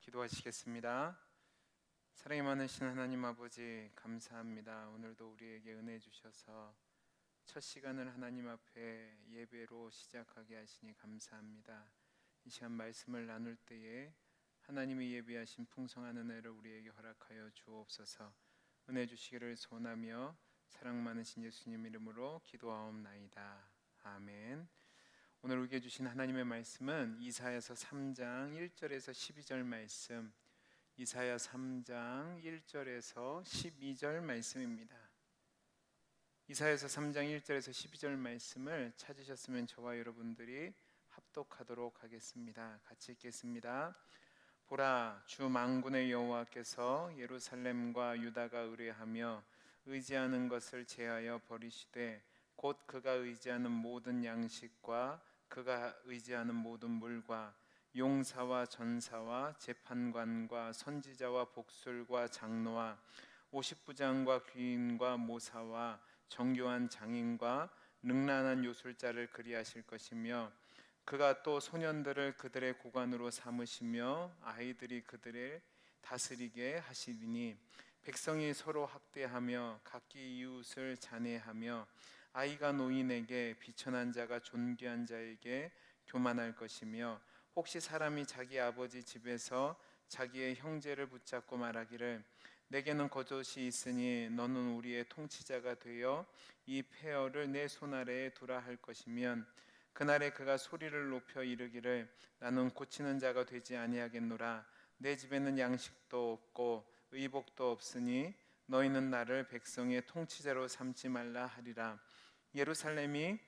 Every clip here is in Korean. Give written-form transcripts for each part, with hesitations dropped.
기도하시겠습니다. 사랑이 많으신 하나님 아버지, 감사합니다. 오늘도 우리에게 은혜 주셔서 첫 시간을 하나님 앞에 예배로 시작하게 하시니 감사합니다. 이 시간 말씀을 나눌 때에 하나님이 예비하신 풍성한 은혜를 우리에게 허락하여 주옵소서. 은혜 주시기를 소원하며 사랑 많으신 예수님 이름으로 기도하옵나이다. 아멘. 오늘 우리에게 주신 하나님의 말씀은 이사야서 3장 1절에서 12절 말씀, 이사야 3장 1절에서 12절 말씀입니다. 이사야서 3장 1절에서 12절 말씀을 찾으셨으면 저와 여러분들이 합독하도록 하겠습니다. 같이 읽겠습니다. 보라, 주 만군의 여호와께서 예루살렘과 유다가 의뢰하며 의지하는 것을 제하여 버리시되 곧 그가 의지하는 모든 양식과 그가 의지하는 모든 물과 용사와 전사와 재판관과 선지자와 복술과 장로와 50부장과 귀인과 모사와 정교한 장인과 능란한 요술자를 그리하실 것이며 그가 또 소년들을 그들의 고관으로 삼으시며 아이들이 그들을 다스리게 하시리니 백성이 서로 학대하며 각기 이웃을 잔해하며 아이가 노인에게 비천한 자가 존귀한 자에게 교만할 것이며 혹시 사람이 자기 아버지 집에서 자기의 형제를 붙잡고 말하기를 내게는 겉옷이 있으니 너는 우리의 통치자가 되어 이 폐허를 내 손아래에 두라 할 것이면 그날에 그가 소리를 높여 이르기를 나는 고치는 자가 되지 아니하겠노라. 내 집에는 양식도 없고 의복도 없으니 너희는 나를 백성의 통치자로 삼지 말라 하리라. 예루살렘이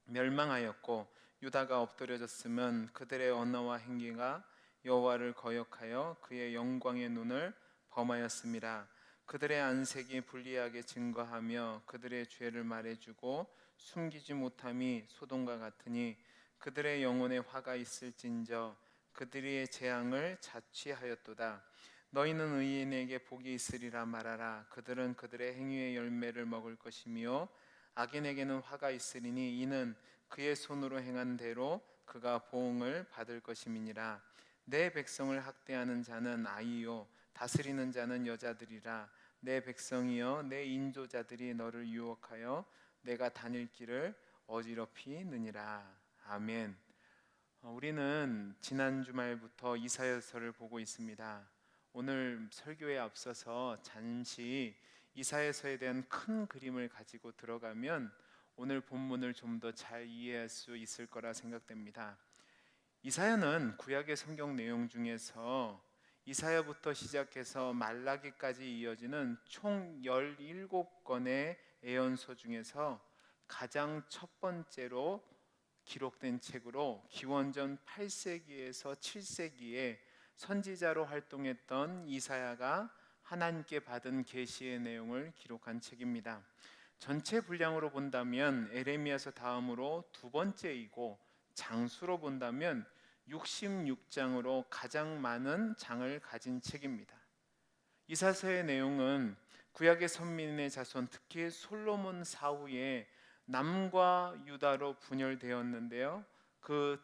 멸망하였고 유다가 엎드려졌으면 그들의 언어와 행위가 여호와를 거역하여 그의 영광의 눈을 범하였음이라. 그들의 안색이 불리하게 증거하며 그들의 죄를 말해주고 숨기지 못함이 소돔과 같으니 그들의 영혼에 화가 있을진저 그들의 재앙을 자취하였도다. 너희는 의인에게 복이 있으리라 말하라. 그들은 그들의 행위의 열매를 먹을 것이며 악인에게는 화가 있으리니 이는 그의 손으로 행한 대로 그가 보응을 받을 것임이니라. 내 백성을 학대하는 자는 아이요 다스리는 자는 여자들이라. 내 백성이여 내 인조자들이 너를 유혹하여 내가 다닐 길을 어지럽히느니라. 아멘. 우리는 지난 주말부터 이사야서를 보고 있습니다. 오늘 설교에 앞서서 잠시 이사야서에 대한 큰 그림을 가지고 들어가면 오늘 본문을 좀 더 잘 이해할 수 있을 거라 생각됩니다. 이사야는 구약의 성경 내용 중에서 이사야부터 시작해서 말라기까지 이어지는 총 17권의 예언서 중에서 가장 첫 번째로 기록된 책으로 기원전 8세기에서 7세기에 선지자로 활동했던 이사야가 하나님께 받은 계시의 내용을 기록한 책입니다. 전체 분량으로 본다면 에레미야서 다음으로 두 번째이고 장수로 본다면 66장으로 가장 많은 장을 가진 책입니다. 이사야서의 내용은 구약의 선민의 자손, 특히 솔로몬 사후에 남과 유다로 분열되었는데요. 그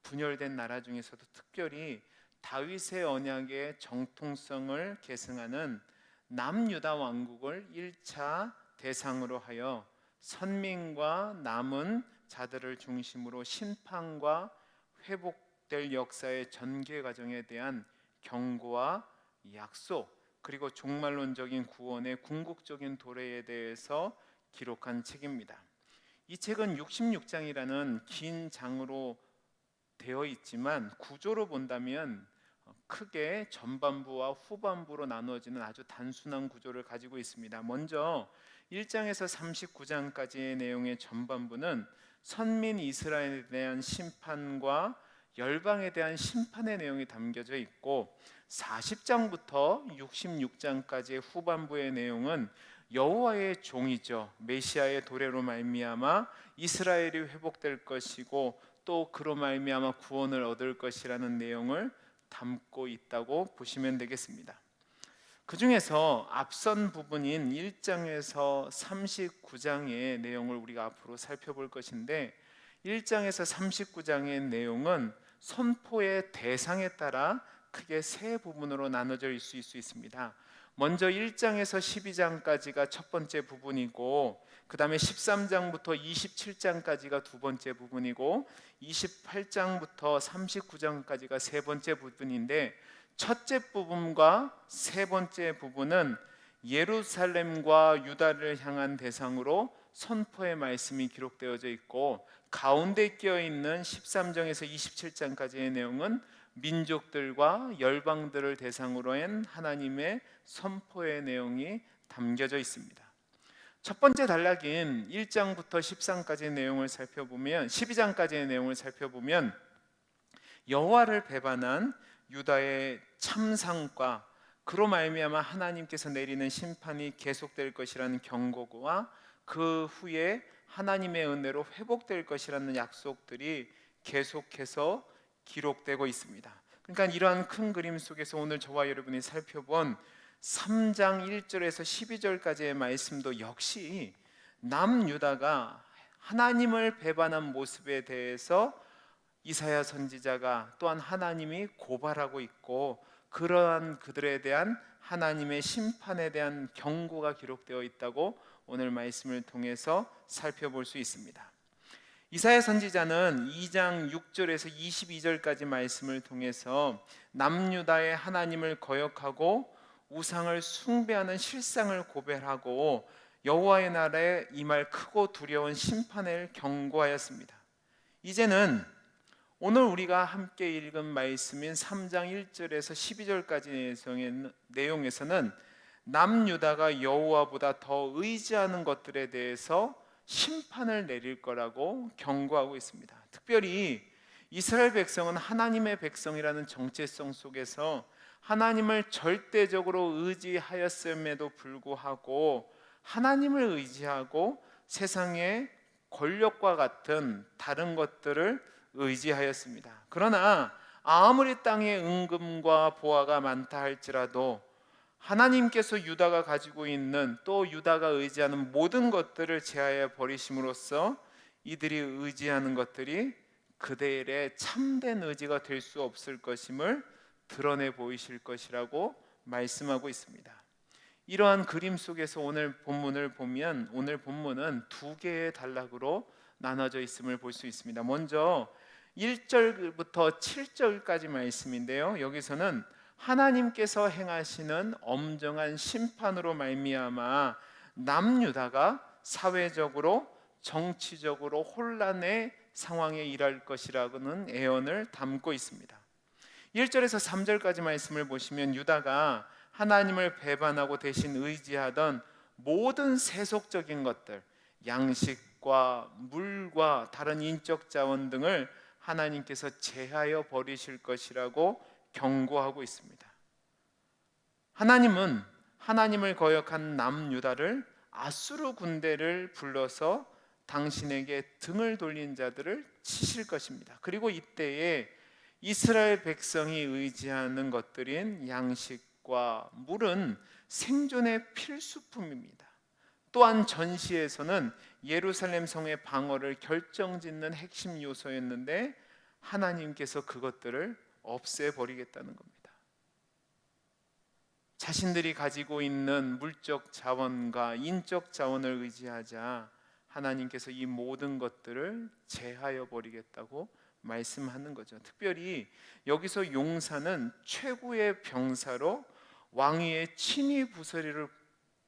분열된 나라 중에서도 특별히 다윗의 언약의 정통성을 계승하는 남유다 왕국을 1차 대상으로 하여 선민과 남은 자들을 중심으로 심판과 회복될 역사의 전개 과정에 대한 경고와 약속, 그리고 종말론적인 구원의 궁극적인 도래에 대해서 기록한 책입니다. 이 책은 66장이라는 긴 장으로 되어 있지만 구조로 본다면 크게 전반부와 후반부로 나누어지는 아주 단순한 구조를 가지고 있습니다. 먼저 1장에서 39장까지의 내용의 전반부는 선민 이스라엘에 대한 심판과 열방에 대한 심판의 내용이 담겨져 있고 40장부터 66장까지의 후반부의 내용은 여호와의 종이죠. 메시아의 도래로 말미암아 이스라엘이 회복될 것이고 또 그로 말미암아 구원을 얻을 것이라는 내용을 담고 있다고 보시면 되겠습니다. 그 중에서 앞선 부분인 1장에서 39장의 내용을 우리가 앞으로 살펴볼 것인데 1장에서 39장의 내용은 선포의 대상에 따라 크게 세 부분으로 나눠져 있을 수 있습니다. 먼저 1장에서 12장까지가 첫 번째 부분이고, 그 다음에 13장부터 27장까지가 두 번째 부분이고, 28장부터 39장까지가 세 번째 부분인데, 첫째 부분과 세 번째 부분은 예루살렘과 유다를 향한 대상으로 선포의 말씀이 기록되어져 있고, 가운데 끼어 있는 13장에서 27장까지의 내용은 민족들과 열방들을 대상으로 한 하나님의 선포의 내용이 담겨져 있습니다. 첫 번째 단락인 1장부터 13장까지의 내용을 살펴보면 12장까지의 내용을 살펴보면 여호와를 배반한 유다의 참상과 그로 말미암아 하나님께서 내리는 심판이 계속될 것이라는 경고와 그 후에 하나님의 은혜로 회복될 것이라는 약속들이 계속해서 기록되고 있습니다. 그러니까 이러한 큰 그림 속에서 오늘 저와 여러분이 살펴본 3장 1절에서 12절까지의 말씀도 역시 남유다가 하나님을 배반한 모습에 대해서 이사야 선지자가 또한 하나님이 고발하고 있고, 그러한 그들에 대한 하나님의 심판에 대한 경고가 기록되어 있다고 오늘 말씀을 통해서 살펴볼 수 있습니다. 이사야 선지자는 2장 6절에서 22절까지 말씀을 통해서 남유다의 하나님을 거역하고 우상을 숭배하는 실상을 고백하고 여호와의 날에 임할 크고 두려운 심판을 경고하였습니다. 이제는 오늘 우리가 함께 읽은 말씀인 3장 1절에서 12절까지의 내용에서는 남유다가 여호와보다 더 의지하는 것들에 대해서 심판을 내릴 거라고 경고하고 있습니다. 특별히 이스라엘 백성은 하나님의 백성이라는 정체성 속에서 하나님을 절대적으로 의지하였음에도 불구하고 하나님을 의지하고 세상의 권력과 같은 다른 것들을 의지하였습니다. 그러나 아무리 땅에 은금과 보화가 많다 할지라도 하나님께서 유다가 가지고 있는 또 유다가 의지하는 모든 것들을 제하여 버리심으로써 이들이 의지하는 것들이 그들의 참된 의지가 될 수 없을 것임을 드러내 보이실 것이라고 말씀하고 있습니다. 이러한 그림 속에서 오늘 본문을 보면 오늘 본문은 두 개의 단락으로 나눠져 있음을 볼 수 있습니다. 먼저 1절부터 7절까지 말씀인데요, 여기서는 하나님께서 행하시는 엄정한 심판으로 말미암아 남유다가 사회적으로 정치적으로 혼란의 상황에 이를 것이라는 예언을 담고 있습니다. 1절에서 3절까지 말씀을 보시면 유다가 하나님을 배반하고 대신 의지하던 모든 세속적인 것들, 양식과 물과 다른 인적 자원 등을 하나님께서 제하여 버리실 것이라고 경고하고 있습니다. 하나님은 하나님을 거역한 남유다를 아수르 군대를 불러서 당신에게 등을 돌린 자들을 치실 것입니다. 그리고 이때에 이스라엘 백성이 의지하는 것들인 양식과 물은 생존의 필수품입니다. 또한 전시에서는 예루살렘 성의 방어를 결정짓는 핵심 요소였는데 하나님께서 그것들을 없애버리겠다는 겁니다. 자신들이 가지고 있는 물적 자원과 인적 자원을 의지하자 하나님께서 이 모든 것들을 제하여 버리겠다고 말씀하는 거죠. 특별히 여기서 용사는 최고의 병사로 왕위의 친위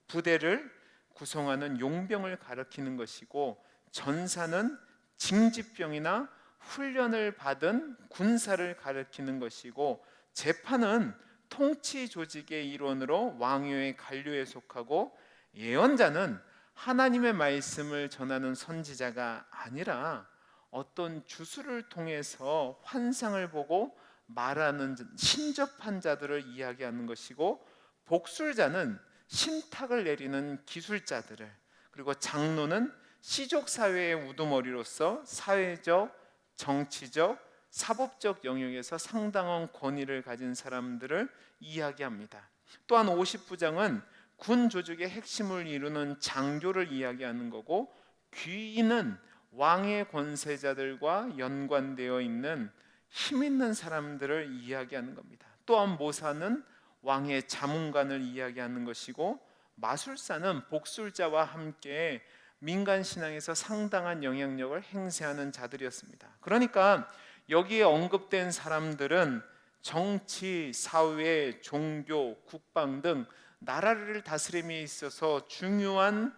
부대를 구성하는 용병을 가리키는 것이고, 전사는 징집병이나 훈련을 받은 군사를 가리키는 것이고, 재판은 통치 조직의 일원으로 왕위의 관료에 속하고, 예언자는 하나님의 말씀을 전하는 선지자가 아니라 어떤 주술을 통해서 환상을 보고 말하는 신접한 자들을 이야기하는 것이고, 복술자는 신탁을 내리는 기술자들을, 그리고 장로는 시족사회의 우두머리로서 사회적, 정치적, 사법적 영역에서 상당한 권위를 가진 사람들을 이야기합니다. 또한 50부장은 군 조직의 핵심을 이루는 장교를 이야기하는 거고, 귀인은 왕의 권세자들과 연관되어 있는 힘 있는 사람들을 이야기하는 겁니다. 또한 모사는 왕의 자문관을 이야기하는 것이고, 마술사는 복술자와 함께 민간 신앙에서 상당한 영향력을 행사하는 자들이었습니다. 그러니까 여기에 언급된 사람들은 정치, 사회, 종교, 국방 등 나라를 다스림에 있어서 중요한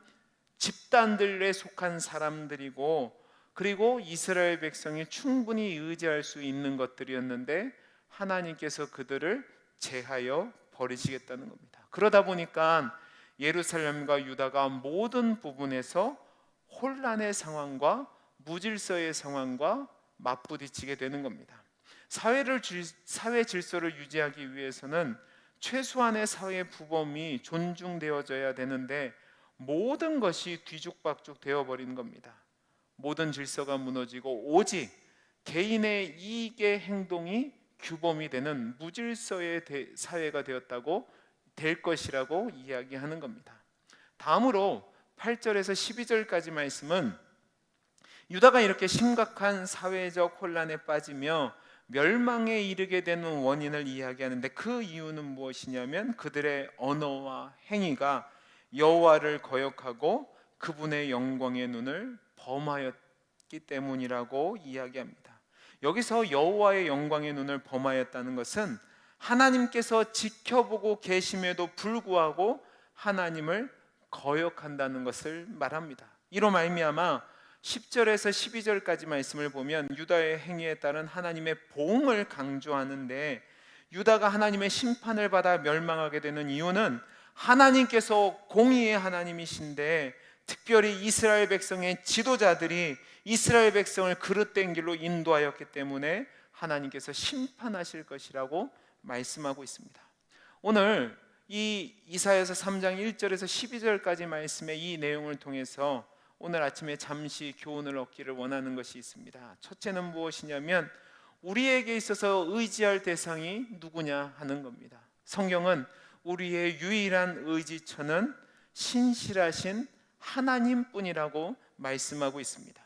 집단들에 속한 사람들이고, 그리고 이스라엘 백성이 충분히 의지할 수 있는 것들이었는데 하나님께서 그들을 제하여 버리시겠다는 겁니다. 그러다 보니까 예루살렘과 유다가 모든 부분에서 혼란의 상황과 무질서의 상황과 맞부딪히게 되는 겁니다. 사회 질서를 유지하기 위해서는 최소한의 사회 부범이 존중되어져야 되는데 모든 것이 뒤죽박죽 되어버린 겁니다. 모든 질서가 무너지고 오직 개인의 이익의 행동이 규범이 되는 무질서의 사회가 되었다고 될 것이라고 이야기하는 겁니다. 다음으로 8절에서 12절까지 말씀은 유다가 이렇게 심각한 사회적 혼란에 빠지며 멸망에 이르게 되는 원인을 이야기하는데, 그 이유는 무엇이냐면 그들의 언어와 행위가 여호와를 거역하고 그분의 영광의 눈을 범하였기 때문이라고 이야기합니다. 여기서 여호와의 영광의 눈을 범하였다는 것은 하나님께서 지켜보고 계심에도 불구하고 하나님을 거역한다는 것을 말합니다. 이로 말미암아 10절에서 12절까지 말씀을 보면 유다의 행위에 따른 하나님의 보응을 강조하는데, 유다가 하나님의 심판을 받아 멸망하게 되는 이유는 하나님께서 공의의 하나님이신데 특별히 이스라엘 백성의 지도자들이 이스라엘 백성을 그릇된 길로 인도하였기 때문에 하나님께서 심판하실 것이라고 말씀하고 있습니다. 오늘 이 이사야서 3장 1절에서 12절까지 말씀의 이 내용을 통해서 오늘 아침에 잠시 교훈을 얻기를 원하는 것이 있습니다. 첫째는 무엇이냐면 우리에게 있어서 의지할 대상이 누구냐 하는 겁니다. 성경은 우리의 유일한 의지처는 신실하신 하나님뿐이라고 말씀하고 있습니다.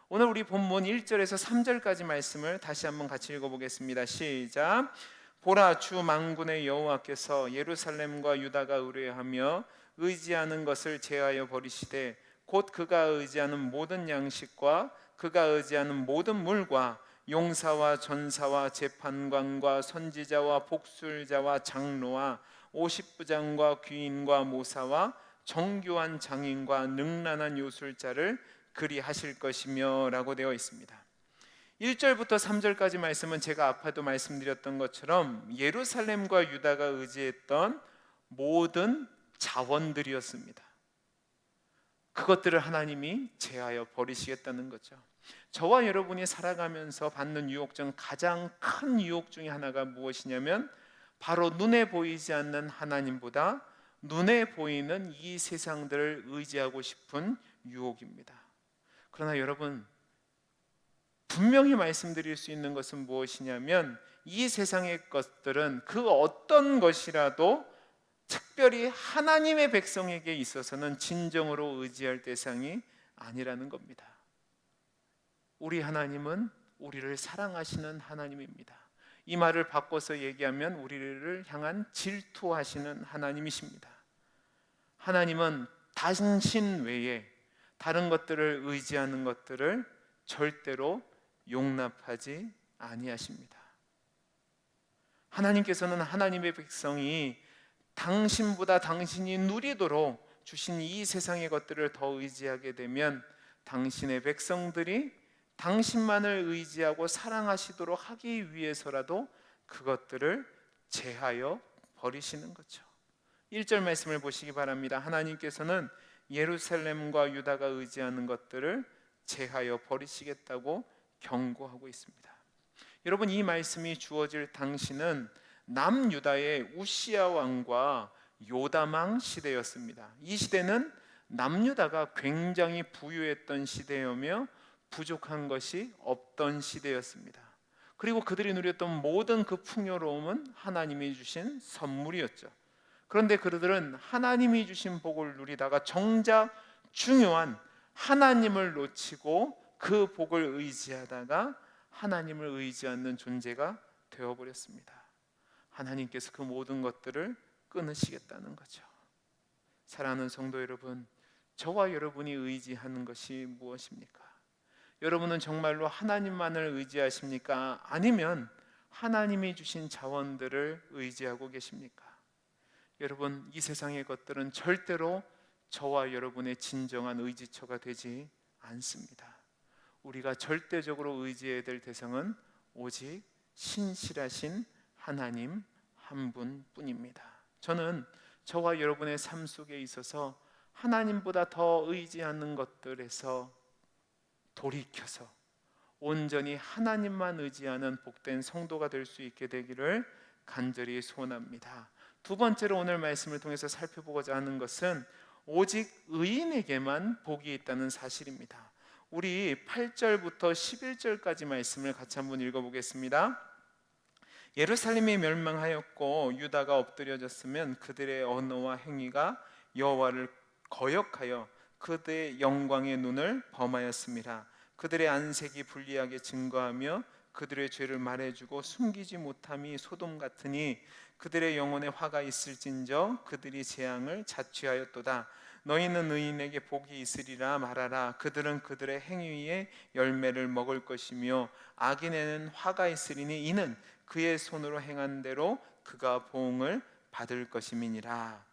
오늘 우리 본문 1절에서 3절까지 말씀을 다시 한번 같이 읽어보겠습니다. 시작. 보라, 주 만군의 여호와께서 예루살렘과 유다가 의뢰하며 의지하는 것을 제하여 버리시되 곧 그가 의지하는 모든 양식과 그가 의지하는 모든 물과 용사와 전사와 재판관과 선지자와 복술자와 장로와 50부장과 귀인과 모사와 정교한 장인과 능란한 요술자를 그리하실 것이며 라고 되어 있습니다. 1절부터 3절까지 말씀은 제가 아까도 말씀드렸던 것처럼 예루살렘과 유다가 의지했던 모든 자원들이었습니다. 그것들을 하나님이 제하여 버리시겠다는 거죠. 저와 여러분이 살아가면서 받는 유혹 중 가장 큰 유혹 중에 하나가 무엇이냐면 바로 눈에 보이지 않는 하나님보다 눈에 보이는 이 세상들을 의지하고 싶은 유혹입니다. 그러나 여러분, 분명히 말씀드릴 수 있는 것은 무엇이냐면 이 세상의 것들은 그 어떤 것이라도 특별히 하나님의 백성에게 있어서는 진정으로 의지할 대상이 아니라는 겁니다. 우리 하나님은 우리를 사랑하시는 하나님입니다. 이 말을 바꿔서 얘기하면 우리를 향한 질투하시는 하나님이십니다. 하나님은 당신 외에 다른 것들을 의지하는 것들을 절대로 용납하지 아니하십니다. 하나님께서는 하나님의 백성이 당신보다 당신이 누리도록 주신 이 세상의 것들을 더 의지하게 되면 당신의 백성들이 당신만을 의지하고 사랑하시도록 하기 위해서라도 그것들을 제하여 버리시는 거죠. 1절 말씀을 보시기 바랍니다. 하나님께서는 예루살렘과 유다가 의지하는 것들을 제하여 버리시겠다고 경고하고 있습니다. 여러분, 이 말씀이 주어질 당시는 남유다의 우시야 왕과 요담 왕 시대였습니다. 이 시대는 남유다가 굉장히 부유했던 시대이며 부족한 것이 없던 시대였습니다. 그리고 그들이 누렸던 모든 그 풍요로움은 하나님이 주신 선물이었죠. 그런데 그들은 하나님이 주신 복을 누리다가 정작 중요한 하나님을 놓치고 그 복을 의지하다가 하나님을 의지하는 존재가 되어버렸습니다. 하나님께서 그 모든 것들을 끊으시겠다는 거죠. 사랑하는 성도 여러분, 저와 여러분이 의지하는 것이 무엇입니까? 여러분은 정말로 하나님만을 의지하십니까? 아니면 하나님이 주신 자원들을 의지하고 계십니까? 여러분, 이 세상의 것들은 절대로 저와 여러분의 진정한 의지처가 되지 않습니다. 우리가 절대적으로 의지해야 될 대상은 오직 신실하신 하나님 한 분뿐입니다. 저는 저와 여러분의 삶 속에 있어서 하나님보다 더 의지하는 것들에서 돌이켜서 온전히 하나님만 의지하는 복된 성도가 될 수 있게 되기를 간절히 소원합니다. 두 번째로 오늘 말씀을 통해서 살펴보고자 하는 것은 오직 의인에게만 복이 있다는 사실입니다. 우리 8절부터 11절까지 말씀을 같이 한번 읽어보겠습니다. 예루살렘이 멸망하였고 유다가 엎드려졌으면 그들의 언어와 행위가 여호와를 거역하여 그들의 영광의 눈을 범하였습니다. 그들의 안색이 불리하게 증거하며 그들의 죄를 말해주고 숨기지 못함이 소돔 같으니 그들의 영혼에 화가 있을진저 그들이 재앙을 자취하였도다. 너희는 의인에게 복이 있으리라 말하라. 그들은 그들의 행위의 열매를 먹을 것이며 악인에는 화가 있으리니 이는 그의 손으로 행한 대로 그가 보응을 받을 것임이니라.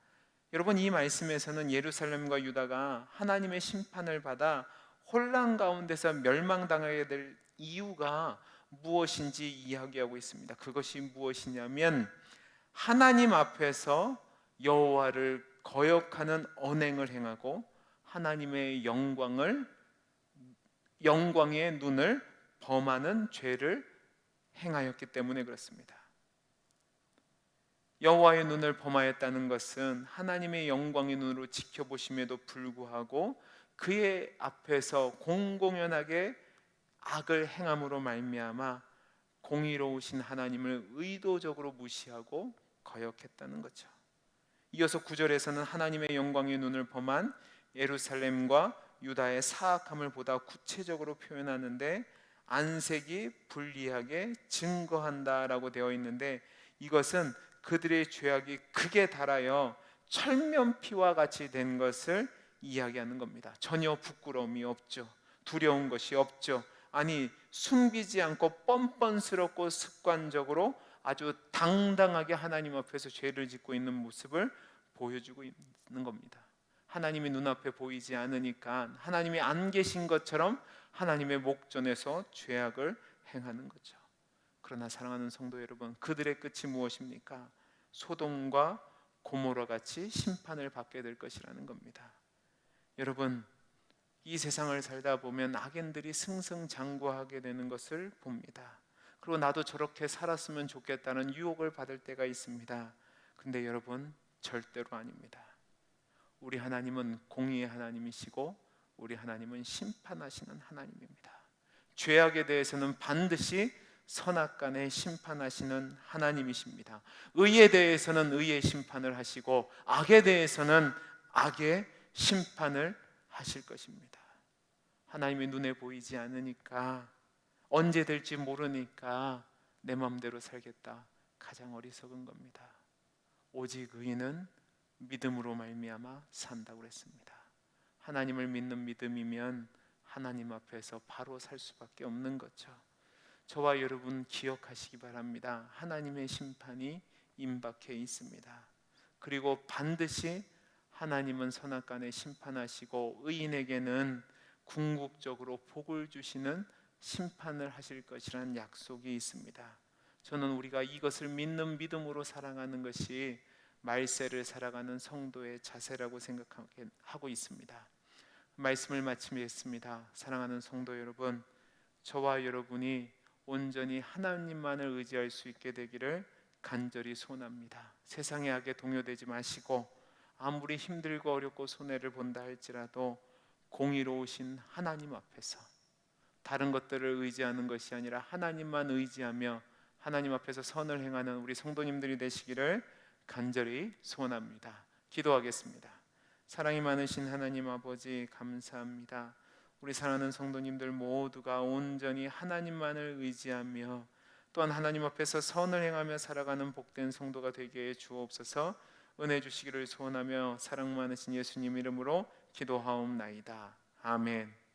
여러분, 이 말씀에서는 예루살렘과 유다가 하나님의 심판을 받아 혼란 가운데서 멸망당하게 될 이유가 무엇인지 이야기하고 있습니다. 그것이 무엇이냐면 하나님 앞에서 여호와를 거역하는 언행을 행하고 하나님의 영광의 눈을 범하는 죄를 행하였기 때문에 그렇습니다. 여호와의 눈을 범하였다는 것은 하나님의 영광의 눈으로 지켜보심에도 불구하고 그의 앞에서 공공연하게 악을 행함으로 말미암아 공의로우신 하나님을 의도적으로 무시하고 거역했다는 거죠. 이어서 9절에서는 하나님의 영광의 눈을 범한 예루살렘과 유다의 사악함을 보다 구체적으로 표현하는데 안색이 불리하게 증거한다라고 되어 있는데 이것은 그들의 죄악이 극에 달하여 철면피와 같이 된 것을 이야기하는 겁니다. 전혀 부끄러움이 없죠. 두려운 것이 없죠. 아니, 숨기지 않고 뻔뻔스럽고 습관적으로 아주 당당하게 하나님 앞에서 죄를 짓고 있는 모습을 보여주고 있는 겁니다. 하나님이 눈앞에 보이지 않으니까 하나님이 안 계신 것처럼 하나님의 목전에서 죄악을 행하는 거죠. 그러나 사랑하는 성도 여러분, 그들의 끝이 무엇입니까? 소돔과 고모라 같이 심판을 받게 될 것이라는 겁니다. 여러분, 이 세상을 살다 보면 악인들이 승승장구하게 되는 것을 봅니다. 그리고 나도 저렇게 살았으면 좋겠다는 유혹을 받을 때가 있습니다. 근데 여러분, 절대로 아닙니다. 우리 하나님은 공의의 하나님이시고 우리 하나님은 심판하시는 하나님입니다. 죄악에 대해서는 반드시 선악간에 심판하시는 하나님이십니다. 의에 대해서는 의의 심판을 하시고 악에 대해서는 악의 심판을 하실 것입니다. 하나님의 눈에 보이지 않으니까 언제 될지 모르니까 내 마음대로 살겠다. 가장 어리석은 겁니다. 오직 의인은 믿음으로 말미암아 산다고 그랬습니다. 하나님을 믿는 믿음이면 하나님 앞에서 바로 살 수밖에 없는 거죠. 저와 여러분 기억하시기 바랍니다. 하나님의 심판이 임박해 있습니다. 그리고 반드시 하나님은 선악간에 심판하시고 의인에게는 궁극적으로 복을 주시는 심판을 하실 것이라는 약속이 있습니다. 저는 우리가 이것을 믿는 믿음으로 살아가는 것이 말세를 살아가는 성도의 자세라고 생각하고 있습니다. 말씀을 마치겠습니다. 사랑하는 성도 여러분, 저와 여러분이 온전히 하나님만을 의지할 수 있게 되기를 간절히 소원합니다. 세상의 악에 동요되지 마시고 아무리 힘들고 어렵고 손해를 본다 할지라도 공의로우신 하나님 앞에서 다른 것들을 의지하는 것이 아니라 하나님만 의지하며 하나님 앞에서 선을 행하는 우리 성도님들이 되시기를 간절히 소원합니다. 기도하겠습니다. 사랑이 많으신 하나님 아버지, 감사합니다. 우리 사랑하는 성도님들 모두가 온전히 하나님만을 의지하며 또한 하나님 앞에서 선을 행하며 살아가는 복된 성도가 되게 해 주옵소서. 은혜 주시기를 소원하며 사랑 많으신 예수님 이름으로 기도하옵나이다. 아멘.